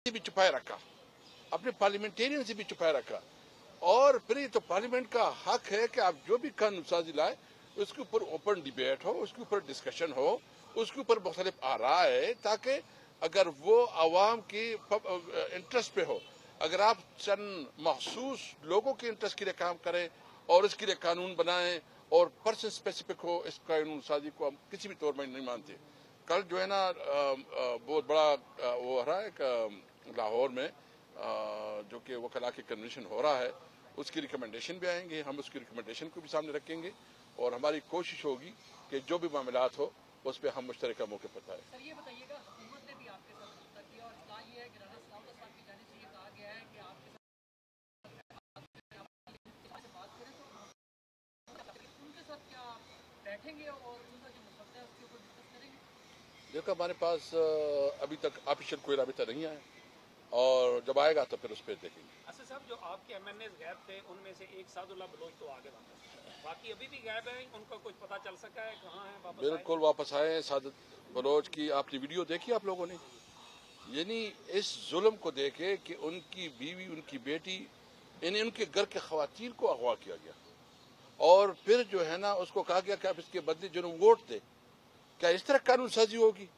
से भी छुपाए रखा, अपने पार्लियामेंटेरियन से भी छुपाए रखा। और फिर ये तो पार्लियामेंट का हक है कि आप जो भी कानून साजी लाए उसके ऊपर ओपन डिबेट हो, उसके ऊपर डिस्कशन हो, उसके ऊपर मुख्तलिफ आरा है, ताकि अगर वो आवाम की इंटरेस्ट पे हो, अगर आप चंद मखसूस लोगों के इंटरेस्ट के लिए काम करें और इसके लिए कानून बनाएं और पर्सन स्पेसिफिक हो, इस कानून साजी को हम किसी भी तौर में नहीं मानते। कल जो है ना बहुत बड़ा वो हो रहा है लाहौर में, जो कि वकला के कन्वेंशन हो रहा है, उसकी रिकमेंडेशन भी आएंगे, हम उसकी रिकमेंडेशन को भी सामने रखेंगे और हमारी कोशिश होगी कि जो भी मामलात हो उस पर हम मुश्तरका मौके पर आए। सर ये बताइएगा, हुकूमत ने भी आपके साथ रब्ता किया और इत्तला ये है कि राना सलावत साहब की जानिब से ये कहा गया है कि आपके साथ बात करें तो उनके साथ क्या बैठेंगे और उनका जो मसला है उसके ऊपर डिस्कस करेंगे? देखो, हमारे पास अभी तक ऑफिशियल कोई राबिता नहीं आया और जब आएगा तो फिर उस पर देखेंगे। असद साहब, जो आपके MNAs गायब थे उनमें से एक सादुल्लाह बलोच तो आगे वापस, बाकी अभी भी गायब है, उनका कुछ पता चल सका है कहाँ है? वापस बिल्कुल वापस आए हैं। सादत बलोच की आपने वीडियो देखी आप लोगों ने? यानी इस जुल्म को देखे कि उनकी बीवी, उनकी बेटी, यानी उनके घर के खवातीन को अगवा किया गया और फिर जो है ना उसको कहा गया कि आप इसके बदले जो वोट दे। क्या इस तरह कानून साजी होगी?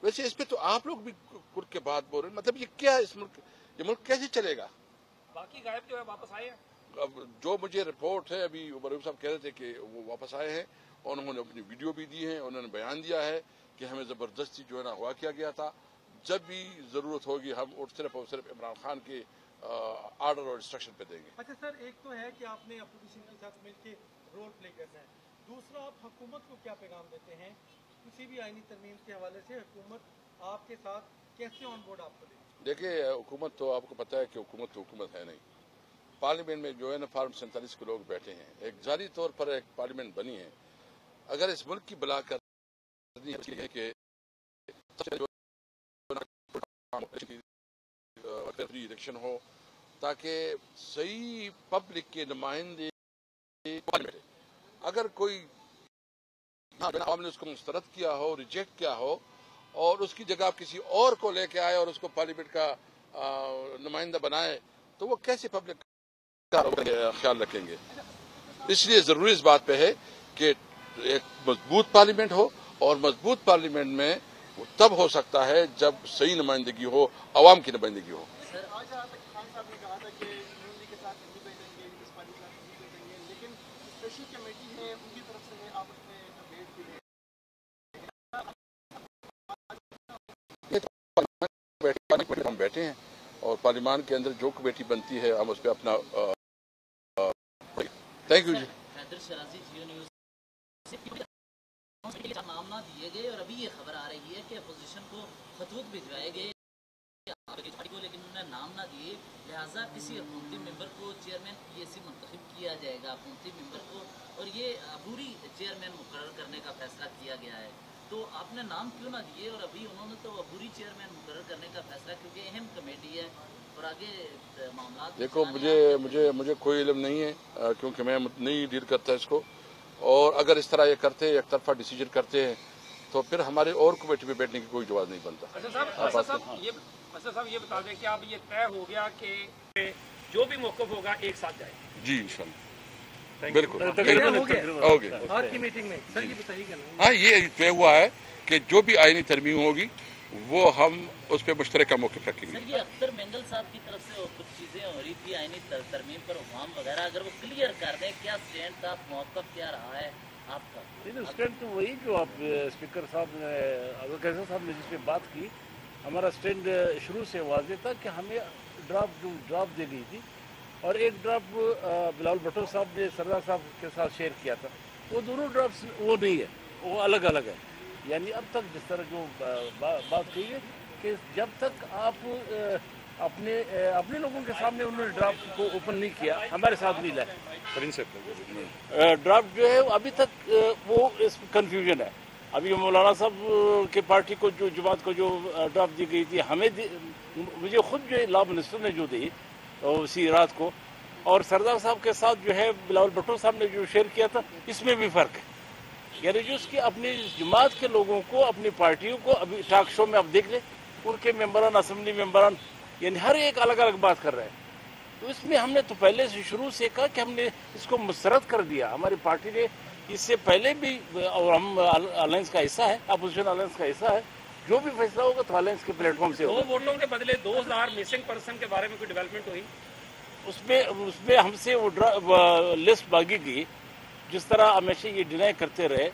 वैसे इस पे तो आप लोग भी खुल के बात बोल रहे हैं। मतलब ये क्या, इस मुल्क, ये मुल्क कैसे चलेगा? बाकी गायब जो है वापस आए हैं। अब जो मुझे रिपोर्ट है, अभी उमर साहब कह रहे थे कि वो वापस आए हैं और उन्होंने अपनी वीडियो भी दी है, उन्होंने बयान दिया है कि हमें जबरदस्ती जो है ना अगवा किया गया था। जब भी जरूरत होगी हम सिर्फ और सिर्फ इमरान खान के आर्डर और इंस्ट्रक्शन पे देंगे। अच्छा सर, एक तो है कि आपने अपोजिशन के साथ मिलकर रोल प्ले करना है, दूसरा आप हुकूमत को क्या पैगाम देते हैं किसी भी आईनी तरमीम के हवाले से? हुकूमत आपके साथ कैसे ऑन बोर्ड आपको दे? देखिए, हुकूमत तो आपको पता है कि हुकूमत तो हुकूमत है नहीं। पार्लियामेंट में जो है ना फॉर्म 47 के लोग बैठे हैं, एक जारी तौर पर एक पार्लियामेंट बनी है। अगर इस मुल्क की बला करनी है कि इलेक्शन हो ताकि सही पब्लिक के नुमाइंदे, अगर कोई आवाम ने उसको मुस्तरद किया हो, रिजेक्ट किया हो और उसकी जगह आप किसी और को लेके आए और उसको पार्लियामेंट का नुमाइंदा बनाए, तो वो कैसे पब्लिक का ख्याल रखेंगे? इसलिए जरूरी इस बात पे है कि एक मजबूत पार्लियामेंट हो और मजबूत पार्लियामेंट में तब हो सकता है जब सही नुमाइंदगी हो, आवाम की नुमाइंदगी हो। आज खान साहब ने कहा था कि मोदी के साथ नहीं बैठेंगे, इस पार्टी के साथ नहीं बैठेंगे, लेकिन स्पेशल कमेटी है उनकी तरफ से है आपस में वेट भी है। हम बैठे हैं और पार्लियामान के अंदर जो कमेटी बनती है हम उस पर अपना थैंक यू जी। मामला दिए गए और अभी ये खबर आ रही है कि अपोजिशन को खतूत भिजवाए गए को, लेकिन उन्होंने नाम ना दिए, लिहाजा किसी हुकूमती मेंबर को चेयरमैन PAC मुंतखब किया जाएगा हुकूमती मेंबर को, और ये अबूरी चेयरमैन मुकर्रर करने का फैसला किया गया है। तो आपने नाम क्यों ना दिए? और अभी उन्होंने तो अबूरी चेयरमैन मुकर्रर करने का फैसला, क्योंकि अहम कमेटी है और आगे मामला। देखो, मुझे कोई इल्म नहीं है क्योंकि मैं नहीं डील करता इसको, और अगर इस तरह ये करते एक तरफा डिसीजन करते हैं तो फिर हमारे और कमेटी में बैठने की कोई जवाब नहीं बनता। अच्छा साहब ये बता दें कि अब ये तय हो गया कि जो भी मौक़िफ़ होगा एक साथ जाए? जी इंशाल्लाह, बिल्कुल हो गया आज की मीटिंग में। सर ये बताइएगा ना, हाँ, ये तय हुआ है कि जो भी आईनी तरमीम होगी वो हम उस पर मुश्तरका मौक़िफ़ रखेंगे। सर ये अख्तर मेंगल साहब की तरफ से कुछ चीजें हो रही थी आईनी तरमीम पर, अवाम वगैरह, अगर वो क्लियर कर दें क्या स्टैंड था, मौक़िफ़ क्या रहा है आपका? स्टैंड तो वही जो आप स्पीकर साहब ने, अब्दुल कैसर साहब ने जिस पे बात की, हमारा स्टैंड शुरू से वाज़ेह था कि हमें ड्राफ्ट दी गई थी और एक ड्राफ्ट बिलावल भुट्टो साहब ने सरदार साहब के साथ शेयर किया था, वो दोनों ड्राफ्ट वो नहीं है, वो अलग अलग है। यानी अब तक जिस तरह जो बात कही है कि जब तक आप अपने लोगों के सामने उन्होंने ड्राफ्ट को ओपन नहीं किया, हमारे साथ नहीं लाया ड्राफ्ट जो है अभी तक वो इस कन्फ्यूजन है। अभी मौलाना साहब के पार्टी को जो जमात को जो ड्राफ्ट दी गई थी, मुझे खुद जो लॉ मिनिस्टर ने जो दी उसी रात को, और सरदार साहब के साथ जो है बिलावल भुट्टो साहब ने जो शेयर किया था, इसमें भी फ़र्क है। यानी जो उसकी अपनी जमात के लोगों को, अपनी पार्टियों को, अभी टॉक शो में आप देख लें, उनके मेंबरान, असेंबली मेंबरान, यानी हर एक अलग अलग बात कर रहे हैं। तो इसमें हमने तो पहले से शुरू से कहा कि हमने इसको मुस्तरद कर दिया। हमारी पार्टी ने इससे पहले भी, और हम अलायंस का हिस्सा है, अपोजिशन अलायंस का हिस्सा है, जो भी फैसला होगा तो अलायंस के प्लेटफॉर्म से दो होगा। वोटों के बदले 2000 मिसिंग पर्सन के बारे में कोई डेवलपमेंट हुई? उसमें हमसे वो लिस्ट मांगी गई। जिस तरह हमेशा ये डिनाई करते रहे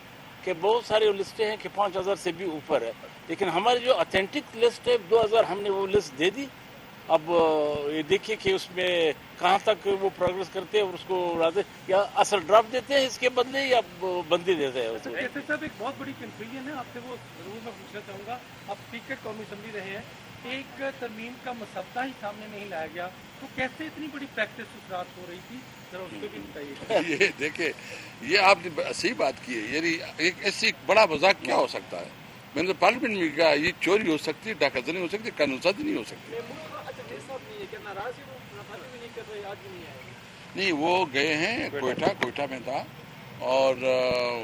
कि बहुत सारी लिस्टें हैं कि 5000 से भी ऊपर है, लेकिन हमारी जो ऑथेंटिक लिस्ट है 2000, हमने वो लिस्ट दे दी। अब ये देखिए कि उसमें कहाँ तक वो प्रोग्रेस करते हैं और उसको उड़ाते, या असल ड्राफ्ट देते हैं इसके बदले, या बंदी देते हैं उसमें। कैसे साहब, एक बहुत बड़ी कंफ्यूजन है, आपसे वो जरूर मैं पूछना चाहूँगा। आप स्पीकर कौमी असम्बली रहे हैं, एक तरमीम का मसौदा ही सामने नहीं लाया गया, तो कैसे इतनी बड़ी प्रैक्टिस उस रात हो रही थी, जरा उसको भी बताइए। ये देखिए, ये आपने सही बात की है। यानी एक ऐसी बड़ा मजाक क्या हो सकता है? मैंने तो पार्लियामेंट में कहा, ये चोरी हो सकती है, डाकाजनी हो सकती है, कानून साजी नहीं हो सकती। नहीं, वो गए हैं कोयटा में था, और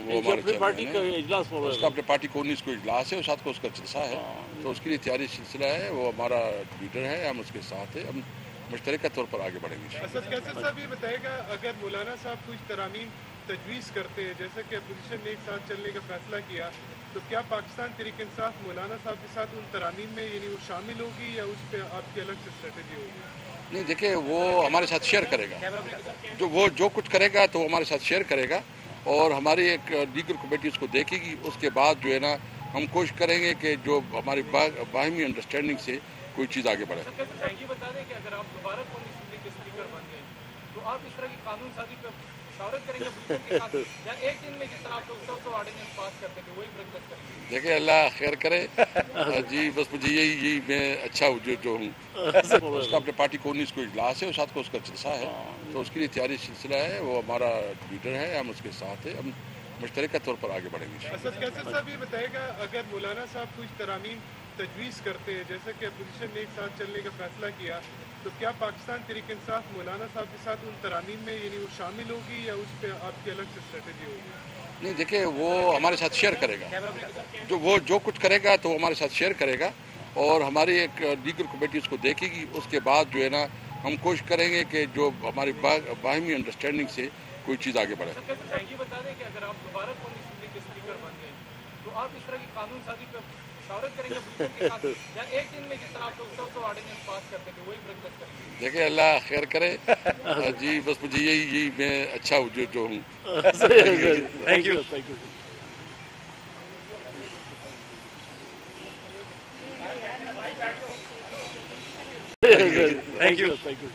वो हमारे पार्टी का इजलास हो रहा उसका अपने पार्टी को 19 को इजलास है और 7 को उसका जलसा है, तो उसके लिए तैयारी सिलसिला है। वो हमारा लीडर है, हम उसके साथ हैं, हम मुश्तरका तौर पर आगे बढ़ेंगे। असद कैसर साहब, ये बताएगा, अगर मौलाना साहब कुछ तरामीम तजवीज़ करते हैं, जैसे कि अपोजिशन ने एक साथ चलने का फैसला किया, तो क्या पाकिस्तान तहरीक इंसाफ मौलाना साहब के साथ उन तरामीम में यानी वो शामिल होगी, या उस पर आपकी अलग से स्ट्रेटजी होगी? नहीं, देखिए, वो हमारे साथ शेयर करेगा, जो कुछ करेगा तो हमारे साथ शेयर करेगा, और हमारी एक लीगल कमेटी उसको देखेगी। उसके बाद जो है ना, हम कोशिश करेंगे कि जो हमारी बाहमी अंडरस्टैंडिंग से कोई चीज़ आगे बढ़े। ये बता दें कि अगर आप दोबारा कौमी असम्बली के स्पीकर बन गए, तो आप इस तरह की कानून साजी पर मुशावरत करेंगे बुजुर्गों के साथ, या एक दिन में जिस तरह आप लोग 100 ऑर्डिनेंस पास करते थे वही प्रेक्टिस करेंगे? देखिए, अल्लाह खैर करे जी, बस मुझे यही मैं अच्छा जो हूँ। उसका अपने पार्टी को 19 को इजलास है और 7 को उसका जलसा है, तो उसके लिए तैयारी सिलसिला है। वो हमारा लीडर है, हम उसके साथ हैं, हम मुश्तरका तौर पर आगे बढ़ेंगे। असद कैसर साहब, ये बताएगा, अगर मौलाना साहब कुछ तरामीम तजवीज़ करते हैं, जैसे कि अपोजिशन ने एक साथ चलने का फैसला किया, तो क्या पाकिस्तान तहरीक इंसाफ मौलाना साहब के साथ उन तरामीम में यानी वो शामिल होगी, या उस पर आपकी अलग से स्ट्रेटजी होगी? नहीं, देखिए, वो हमारे साथ शेयर करेगा, जो कुछ करेगा तो हमारे साथ शेयर करेगा, और हमारी एक लीगल कमेटी उसको देखेगी। उसके बाद जो है ना, हम कोशिश करेंगे कि जो हमारी बाहमी अंडरस्टैंडिंग से कोई चीज़ आगे बढ़े। ये बता दें कि अगर आप दोबारा कौमी असम्बली के स्पीकर बन गए, तो आप इस तरह की कानून साजी पर मुशावरत करेंगे बुजुर्गों के साथ, या एक दिन में जिस तरह आप लोग 100 ऑर्डिनेंस पास करते थे वही प्रेक्टिस करेंगे? देखिए, अल्लाह खैर करे जी, बस मुझे यही मैं अच्छा जो हूँ। Thank you. Thank you.